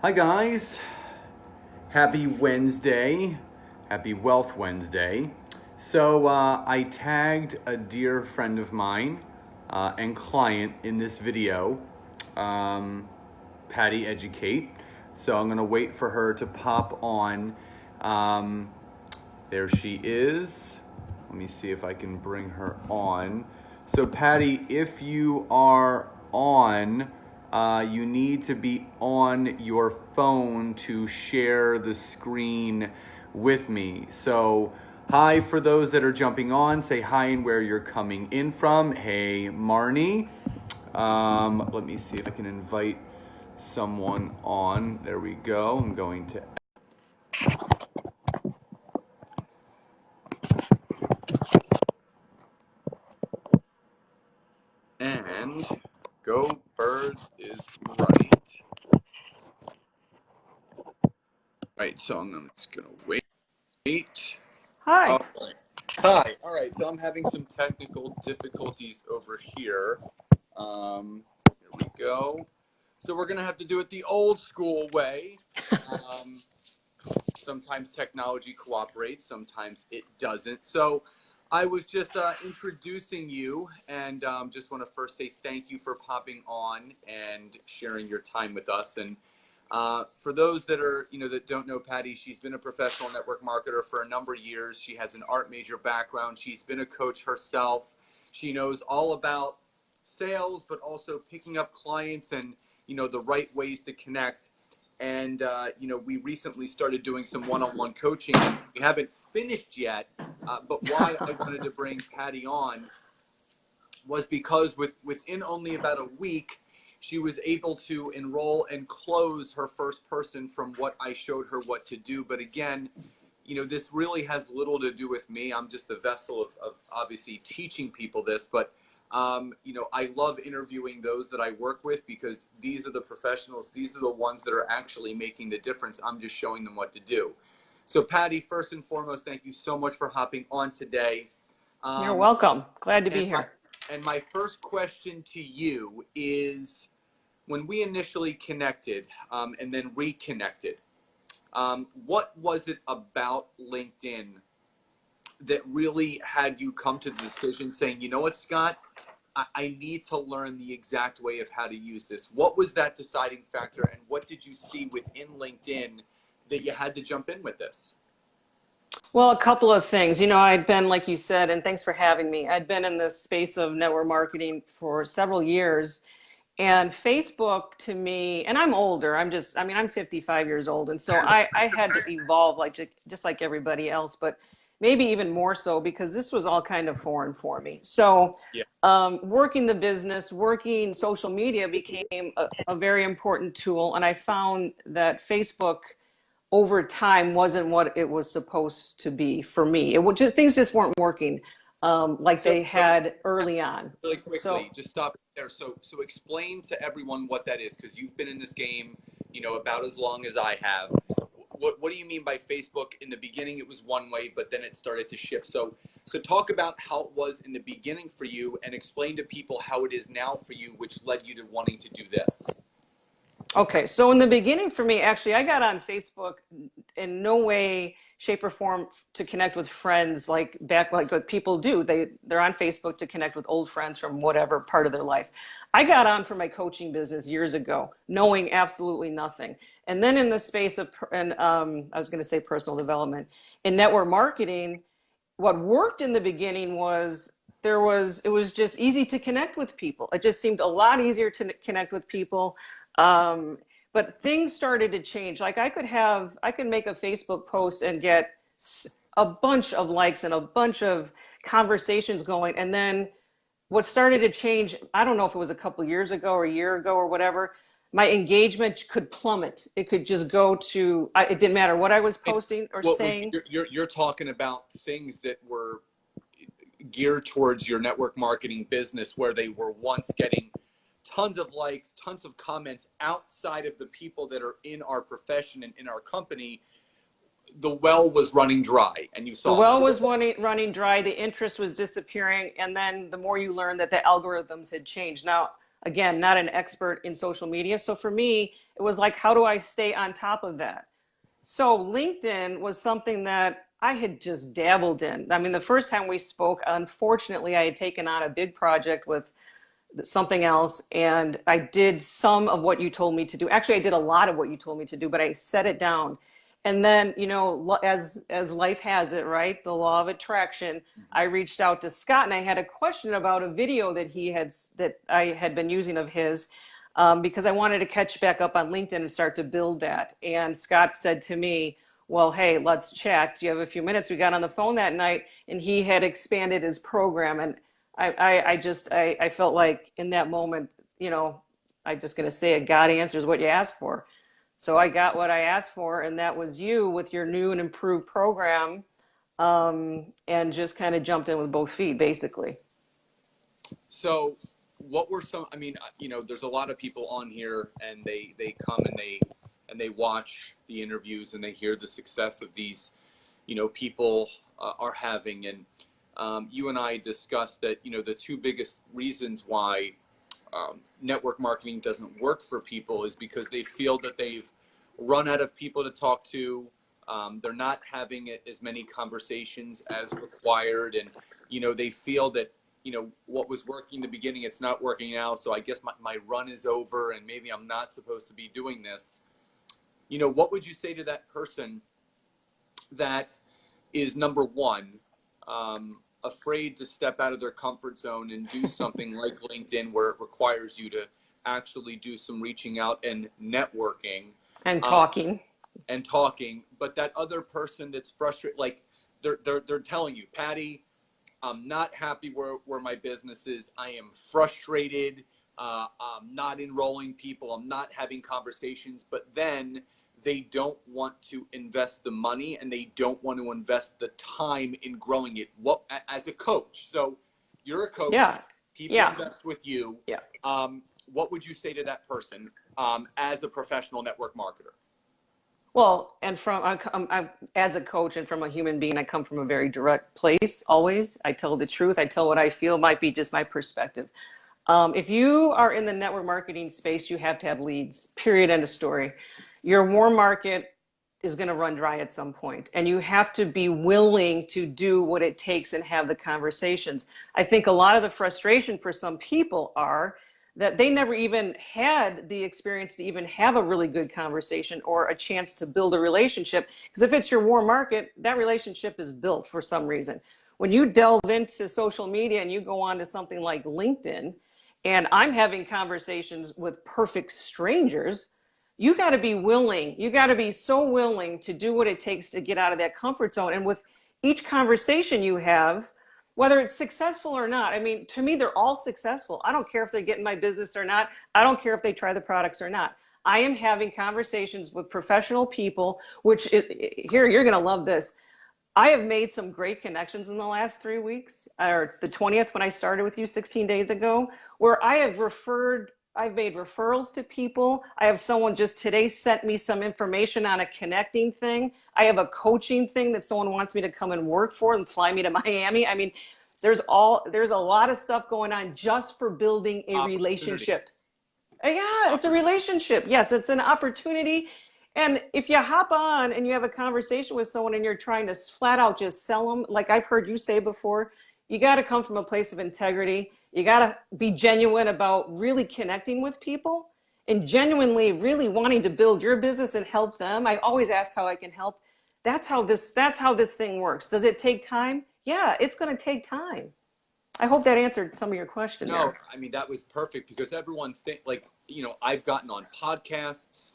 Hi guys, happy Wednesday, happy Wealth Wednesday. So I tagged a dear friend of mine and client in this video, Patty Educate. So I'm gonna wait for her to pop on. There she is. Let me see if I can bring her on. So Patty, if you are on, you need to be on your phone to share the screen with me. So hi for those that are jumping on. Say hi and where you're coming in from. Hey Marnie. Let me see if I can invite someone on. There we go. I'm going to and Go Birds is right. Right, so I'm just gonna wait. Hi. Oh, hi. All right, so I'm having some technical difficulties over here. Here we go. So we're gonna have to do it the old school way. Sometimes technology cooperates, sometimes it doesn't. So I was just introducing you, and just want to first say thank you for popping on and sharing your time with us. And for those that are, that don't know Patty, she's been a professional network marketer for a number of years. She has an art major background. She's been a coach herself. She knows all about sales, but also picking up clients and, the right ways to connect. And, we recently started doing some one-on-one coaching. We haven't finished yet, but why I wanted to bring Patty on was because within only about a week, she was able to enroll and close her first person from what I showed her what to do. But again, this really has little to do with me. I'm just the vessel of obviously teaching people this, but I love interviewing those that I work with because these are the professionals. These are the ones that are actually making the difference. I'm just showing them what to do. So Patty, first and foremost, thank you so much for hopping on today. You're welcome. Glad to be And here. my first question to you is, when we initially connected and then reconnected, what was it about LinkedIn that really had you come to the decision saying, you know what, Scott, I need to learn the exact way of how to use this? What was that deciding factor, and what did you see within LinkedIn that you had to jump in with this? Well, a couple of things. I'd been, like you said, and thanks for having me. I'd been in this space of network marketing for several years. And Facebook to me, and I'm older, I'm 55 years old. And so I had to evolve just like everybody else, but maybe even more so because this was all kind of foreign for me. So Yeah. working the business, working social media became a very important tool. And I found that Facebook over time wasn't what it was supposed to be for me. Things just weren't working like So, they had early on. really quickly, So just stop there. So explain to everyone what that is, because you've been in this game, about as long as I have. What do you mean by Facebook? In the beginning, it was one way, but then it started to shift. So talk about how it was in the beginning for you, and explain to people how it is now for you, which led you to wanting to do this. Okay, so in the beginning for me, actually, I got on Facebook in no way, shape, or form to connect with friends like what people do. They're on Facebook to connect with old friends from whatever part of their life. I got on for my coaching business years ago, knowing absolutely nothing. And then in the space of, and I was going to say personal development, in network marketing, what worked in the beginning was it was just easy to connect with people. It just seemed a lot easier to connect with people. Um, but things started to change. Like I could make a Facebook post and get a bunch of likes and a bunch of conversations going. And then what started to change, I don't know if it was a couple years ago or a year ago or whatever, my engagement could plummet. It could just go to, it didn't matter what I was And posting or what saying. you're talking about, things that were geared towards your network marketing business, where they were once getting tons of likes, tons of comments outside of the people that are in our profession and in our company. The well was running dry, and you The saw well this. was running dry, the interest was disappearing, and then the more you learn that the algorithms had changed. Now, again, not an expert in social media. So for me, it was like, how do I stay on top of that? So LinkedIn was something that I had just dabbled in. I mean, the first time we spoke, unfortunately, I had taken on a big project with something else, and I did some of what you told me to do. Actually, I did a lot of what you told me to do, but I set it down. And then, you know, as life has it, right? The law of attraction. I reached out to Scott, and I had a question about a video that I had been using of his, because I wanted to catch back up on LinkedIn and start to build that. And Scott said to me, well, hey, let's chat. Do you have a few minutes? We got on the phone that night, and he had expanded his program. And I felt like in that moment, you know, I'm just going to say it, God answers what you ask for. So I got what I asked for, and that was you with your new and improved program, and just kind of jumped in with both feet, basically. So what were some, I mean, you know, there's a lot of people on here, and they come and they watch the interviews, and they hear the success of these, you know, people are having. And you and I discussed that, you know, the two biggest reasons why network marketing doesn't work for people is because they feel that they've run out of people to talk to. They're not having as many conversations as required. And, you know, they feel that, you know, what was working in the beginning, it's not working now. So I guess my run is over, and maybe I'm not supposed to be doing this. You know, what would you say to that person that is, number one, afraid to step out of their comfort zone and do something like LinkedIn, where it requires you to actually do some reaching out and networking And talking. But that other person that's frustrated, like they're telling you, Patty, I'm not happy where my business is. I am frustrated. I'm not enrolling people. I'm not having conversations. But then they don't want to invest the money, and they don't want to invest the time in growing it. What, as a coach? So you're a coach. Yeah. People Yeah. invest with you. Yeah. What would you say to that person as a professional network marketer? Well, and as a coach and from a human being, I come from a very direct place. Always, I tell the truth. I tell what I feel. Might be just my perspective. If you are in the network marketing space, you have to have leads. Period. End of story. Your warm market is going to run dry at some point, and you have to be willing to do what it takes and have the conversations. I think a lot of the frustration for some people are that they never even had the experience to even have a really good conversation or a chance to build a relationship. Because if it's your warm market, that relationship is built for some reason. When you delve into social media and you go on to something like LinkedIn, and I'm having conversations with perfect strangers, you got to be willing. You got to be so willing to do what it takes to get out of that comfort zone. And with each conversation you have, whether it's successful or not, I mean, to me, they're all successful. I don't care if they get in my business or not. I don't care if they try the products or not. I am having conversations with professional people, here, you're going to love this. I have made some great connections in the last 3 weeks, or the 20th when I started with you 16 days ago, where I've made referrals to people. I have someone just today sent me some information on a connecting thing. I have a coaching thing that someone wants me to come and work for and fly me to Miami. I mean, there's a lot of stuff going on just for building a relationship. Yeah, it's a relationship. Yes, it's an opportunity. And if you hop on and you have a conversation with someone and you're trying to flat out just sell them, like I've heard you say before, you got to come from a place of integrity. You got to be genuine about really connecting with people and genuinely really wanting to build your business and help them. I always ask how I can help. That's how this thing works. Does it take time? Yeah, it's going to take time. I hope that answered some of your questions. No, I mean, that was perfect, because everyone you know, I've gotten on podcasts.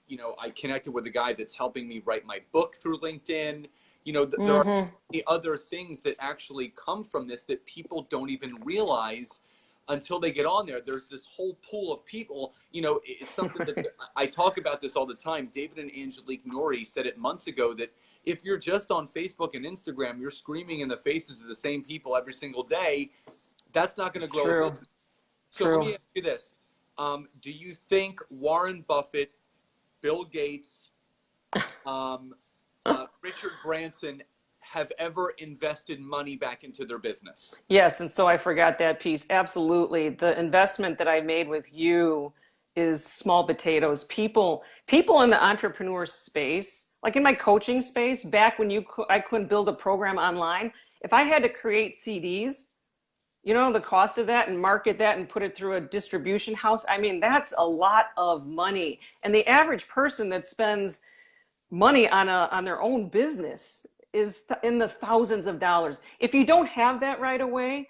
You know, I connected with a guy that's helping me write my book through LinkedIn. You know, there are the other things that actually come from this that people don't even realize until they get on there. There's this whole pool of people. You know, it's something that I talk about this all the time. David and Angelique Nori said it months ago, that if you're just on Facebook and Instagram, you're screaming in the faces of the same people every single day. That's not going to grow a business. So let me ask you this. Do you think Warren Buffett, Bill Gates, Richard Branson have ever invested money back into their business? Yes, and so I forgot that piece. Absolutely. The investment that I made with you is small potatoes. People in the entrepreneur space, like in my coaching space, back when I couldn't build a program online, if I had to create CDs, you know, the cost of that and market that and put it through a distribution house, I mean, that's a lot of money. And the average person that spends money on their own business is in the thousands of dollars. If you don't have that right away,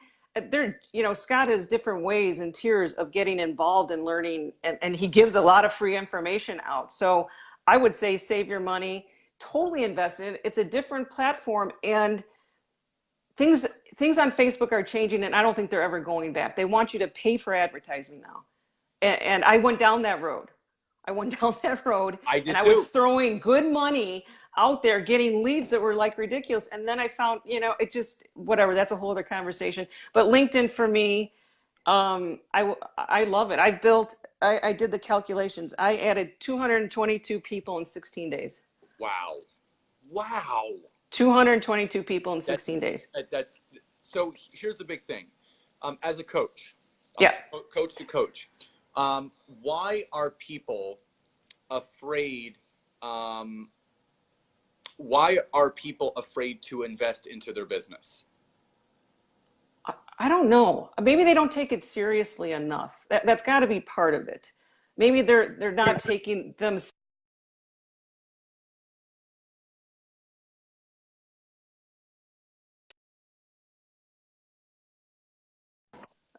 Scott has different ways and tiers of getting involved and learning, and he gives a lot of free information out. So I would say save your money, totally invest in it. It's a different platform, and things on Facebook are changing, and I don't think they're ever going back. They want you to pay for advertising now. And I went down that road. I did and I too. was throwing good money out there, getting leads that were like ridiculous. And then I found, it just, whatever, that's a whole other conversation. But LinkedIn for me, I love it. I did the calculations. I added 222 people in 16 days. Wow. 222 people in 16 days. So here's the big thing. As a coach, yeah, coach to coach, why are people afraid? Why are people afraid to invest into their business? I don't know. Maybe they don't take it seriously enough. That's got to be part of it. Maybe they're not taking them.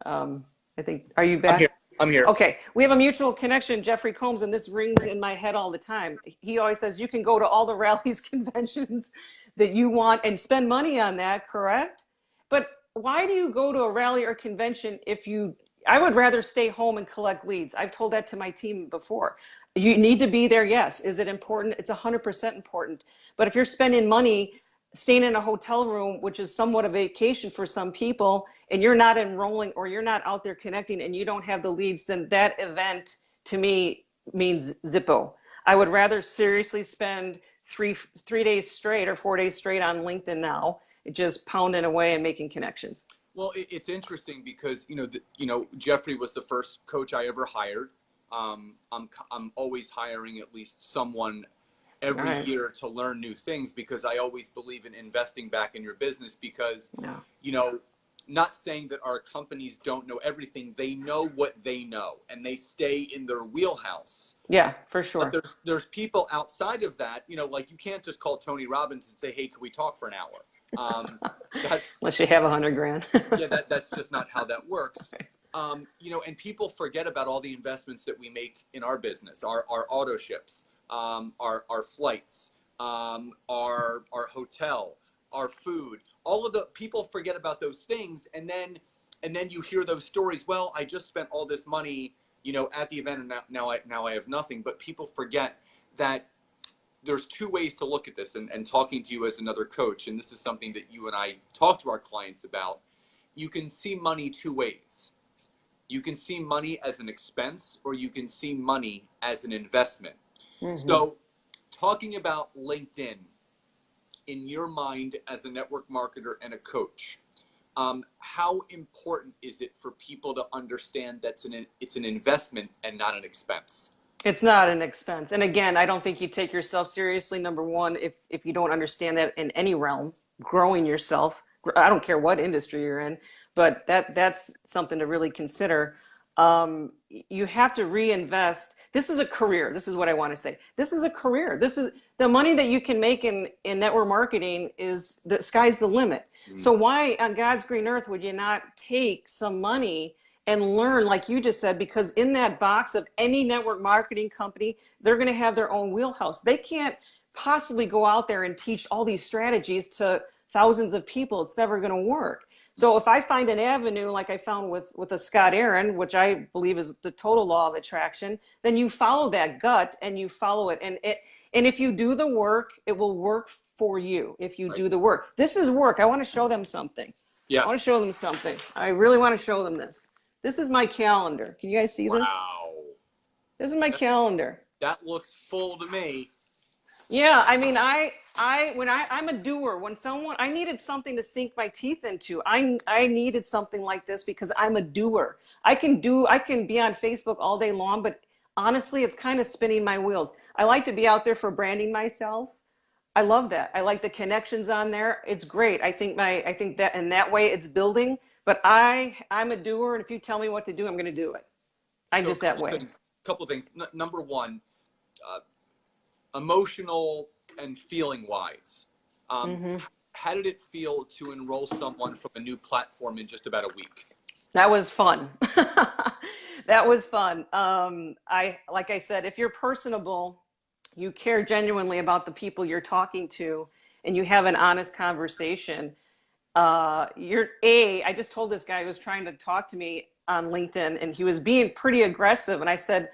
I think, are you back? I'm here. Okay. We have a mutual connection, Jeffrey Combs, and this rings in my head all the time. He always says you can go to all the rallies, conventions that you want and spend money on that, correct? But why do you go to a rally or convention I would rather stay home and collect leads. I've told that to my team before. You need to be there, yes. Is it important? It's 100% important. But if you're spending money staying in a hotel room, which is somewhat a vacation for some people, and you're not enrolling or you're not out there connecting and you don't have the leads, then that event to me means zippo. I would rather seriously spend three days straight or 4 days straight on LinkedIn now, just pounding away and making connections. Well, it's interesting because, Jeffrey was the first coach I ever hired. I'm always hiring at least someone every year to learn new things, because I always believe in investing back in your business, because, not saying that our companies don't know everything. They know what they know and they stay in their wheelhouse. Yeah, for sure. But there's people outside of that, like you can't just call Tony Robbins and say, hey, can we talk for an hour? Unless you have $100,000. Yeah, that's just not how that works. And people forget about all the investments that we make in our business, our auto ships, our flights, our hotel, our food. All of the people forget about those things, and then you hear those stories. Well, I just spent all this money, at the event, and now I have nothing. But people forget that there's two ways to look at this, and talking to you as another coach, and this is something that you and I talk to our clients about. You can see money two ways. You can see money as an expense, or you can see money as an investment. Mm-hmm. So talking about LinkedIn, in your mind as a network marketer and a coach, how important is it for people to understand that it's an investment and not an expense? It's not an expense. And again, I don't think you take yourself seriously, number one, if you don't understand that in any realm, growing yourself. I don't care what industry you're in, but that's something to really consider. You have to reinvest. This is a career. This is what I want to say. This is a career. This is the money that you can make in network marketing. Is the sky's the limit. Mm-hmm. So why on God's green earth would you not take some money and learn, like you just said? Because in that box of any network marketing company, they're going to have their own wheelhouse. They can't possibly go out there and teach all these strategies to thousands of people. It's never going to work. So if I find an avenue like I found with a Scott Aaron, which I believe is the total law of attraction, then you follow that gut and you follow it. And if you do the work, it will work for you if you do the work. This is work. I want to show them something. Yes. I want to show them something. I really want to show them this. This is my calendar. Can you guys see this? Wow. This is my calendar. That looks full to me. Yeah, I mean, I'm a doer. When someone, I needed something to sink my teeth into. I needed something like this because I'm a doer. I can be on Facebook all day long, but honestly, it's kind of spinning my wheels. I like to be out there for branding myself. I love that. I like the connections on there. It's great. I think that in that way it's building, but I'm a doer, and if you tell me what to do, I'm going to do it. I'm So just that way. couple things. Number one, uh, emotional and feeling wise. Um, Hmm. how did it feel to enroll someone from a new platform in just about a week? That was fun. That was fun. Like I said, if you're personable, you care genuinely about the people you're talking to, and you have an honest conversation. I just told this guy who was trying to talk to me on LinkedIn, and he was being pretty aggressive. And I said,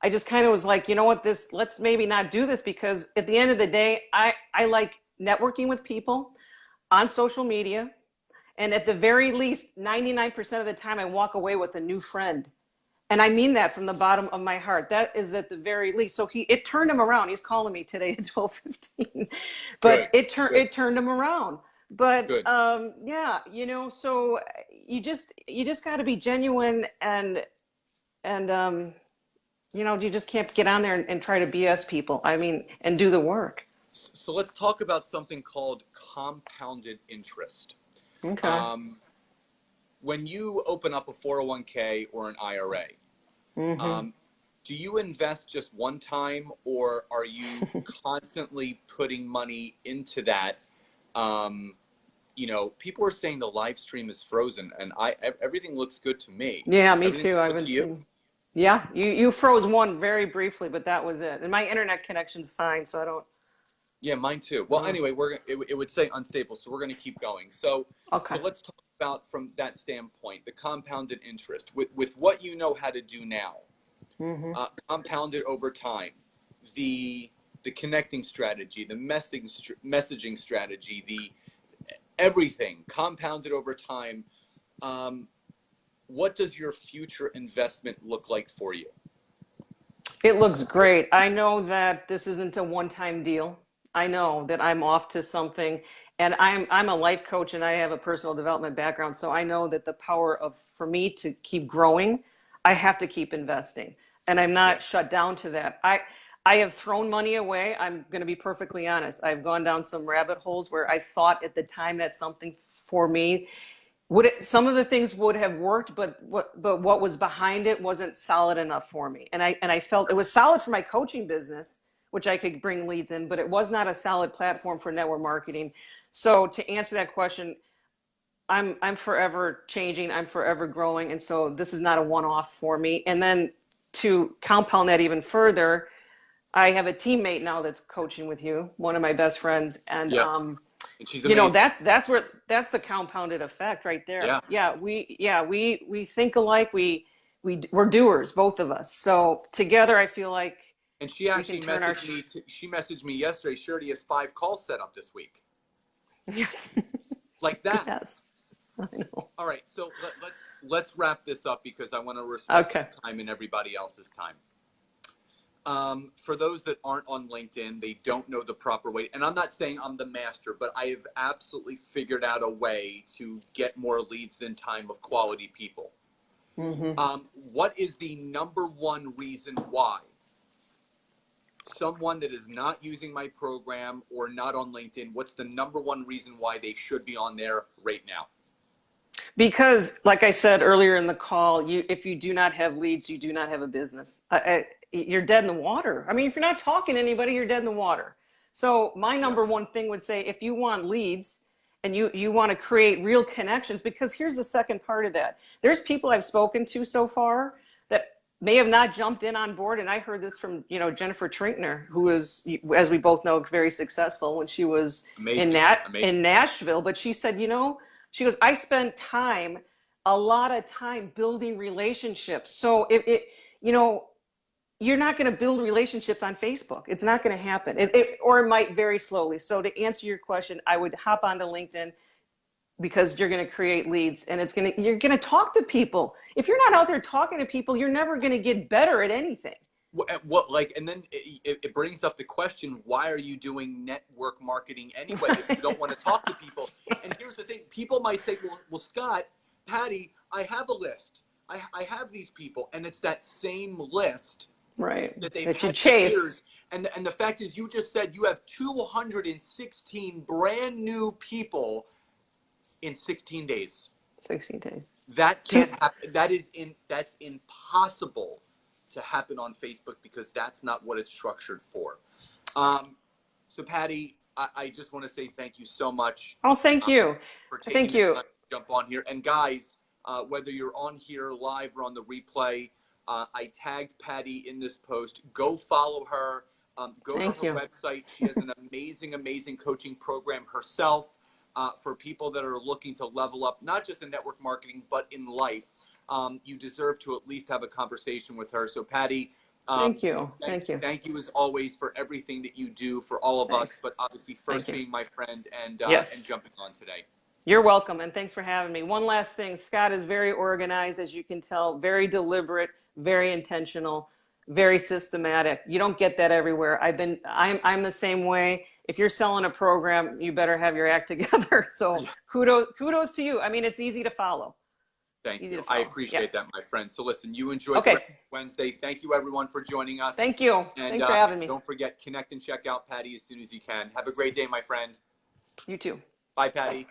I just kind of was like, you know what, let's maybe not do this, because at the end of the day, I like networking with people on social media. And at the very least, 99% of the time, I walk away with a new friend. And I mean that from the bottom of my heart. That is at the very least. So it turned him around. He's calling me today at 12:15. But Good. it turned him around. But Good. yeah, so you just got to be genuine, and you just can't get on there and try to BS people. I mean, and do the work. So let's talk about something called compounded interest. Okay. Um, when you open up a 401k or an IRA, Mm-hmm. um, do you invest just one time, or are you constantly putting money into that? Um, people are saying the live stream is frozen, and everything looks good to me. Yeah, me Everything too. looks I've good been to you? seeing. Yeah, you froze one very briefly, but that was it. And my internet connection's fine, so I don't. Yeah, mine too. Well, Uh, anyway, it would say unstable, so we're going to keep going. So okay. let's talk about from that standpoint the compounded interest with what you know how to do now, Hmm. compounded over time, the the connecting strategy, the messaging strategy, the everything compounded over time. Um, what does your future investment look like for you? It looks great. I know that this isn't a one-time deal. I know that I'm off to something, and I'm a life coach, and I have a personal development background, so I know that the power of for me to keep growing, I have to keep investing, and I'm Yeah. not shut down to that. I have thrown money away. I'm going to be perfectly honest. I've gone down some rabbit holes where I thought at the time that something for me some of the things would have worked, but what was behind it wasn't solid enough for me. And I felt it was solid for my coaching business, which I could bring leads in, but it was not a solid platform for network marketing. So to answer that question, I'm forever changing, I'm forever growing, and so this is not a one-off for me. And then to compound that even further, I have a teammate now that's coaching with you, one of my best friends, and Yeah, and she's amazing. that's the compounded effect right there. Yeah. We think alike. We're doers, both of us. So together, I feel like And she we can actually turn our. messaged me. She messaged me yesterday. Shirley has 5 calls set up this week, like that. Yes, I know. All right, so let's wrap this up because I want to respect Okay. your time and everybody else's time. For those that aren't on LinkedIn, they don't know the proper way. And I'm not saying I'm the master, but I have absolutely figured out a way to get more leads than time of quality people. Mm-hmm. What is the number one reason why someone that is not using my program or not on LinkedIn, what's the number one reason why they should be on there right now? Because, like I said earlier in the call, if you do not have leads, you do not have a business. You're dead in the water. I mean, if you're not talking to anybody, you're dead in the water. So my Yeah. number one thing would say, if you want leads and you want to create real connections, because here's the second part of that. There's people I've spoken to so far that may have not jumped in on board. And I heard this from, Jennifer Trinkner, who is, as we both know, very successful when she was Amazing. in Nashville. But she said, she goes, I spend a lot of time building relationships. So you're not going to build relationships on Facebook. It's not going to happen. Or it might very slowly. So to answer your question, I would hop onto LinkedIn, because you're going to create leads, and you're going to talk to people. If you're not out there talking to people, you're never going to get better at anything. What like, and then it brings up the question, why are you doing network marketing anyway if you don't want to talk to people? And here's the thing, people might say, well, Scott, Patty, I have a list. I have these people, and it's that same list right that they've that you had for chase. years. And the fact is, you just said you have 216 brand new people in 16 days. 16 days. That can't happen. That's impossible to happen on Facebook because that's not what it's structured for. So Patty, I just want to say thank you so much. Oh, thank you. For taking Thank the you. time to jump on here. And guys, whether you're on here live or on the replay, I tagged Patty in this post. Go follow her. Go to her website. She has an amazing coaching program herself for people that are looking to level up, not just in network marketing, but in life. You deserve to at least have a conversation with her. So Patty, thank you. Thank you as always for everything that you do for all of us, but obviously first being my friend and jumping on today. You're welcome, and thanks for having me. One last thing, Scott is very organized, as you can tell, very deliberate, very intentional, very systematic. You don't get that everywhere. I'm the same way. If you're selling a program, you better have your act together. So kudos to you. I mean, it's easy to follow. Thank you. I appreciate that, my friend. So listen, you enjoyed Wednesday. Thank you everyone for joining us. Thank you. And thanks for having me. Don't forget, connect and check out Patty as soon as you can. Have a great day, my friend. You too. Bye, Patty. Bye.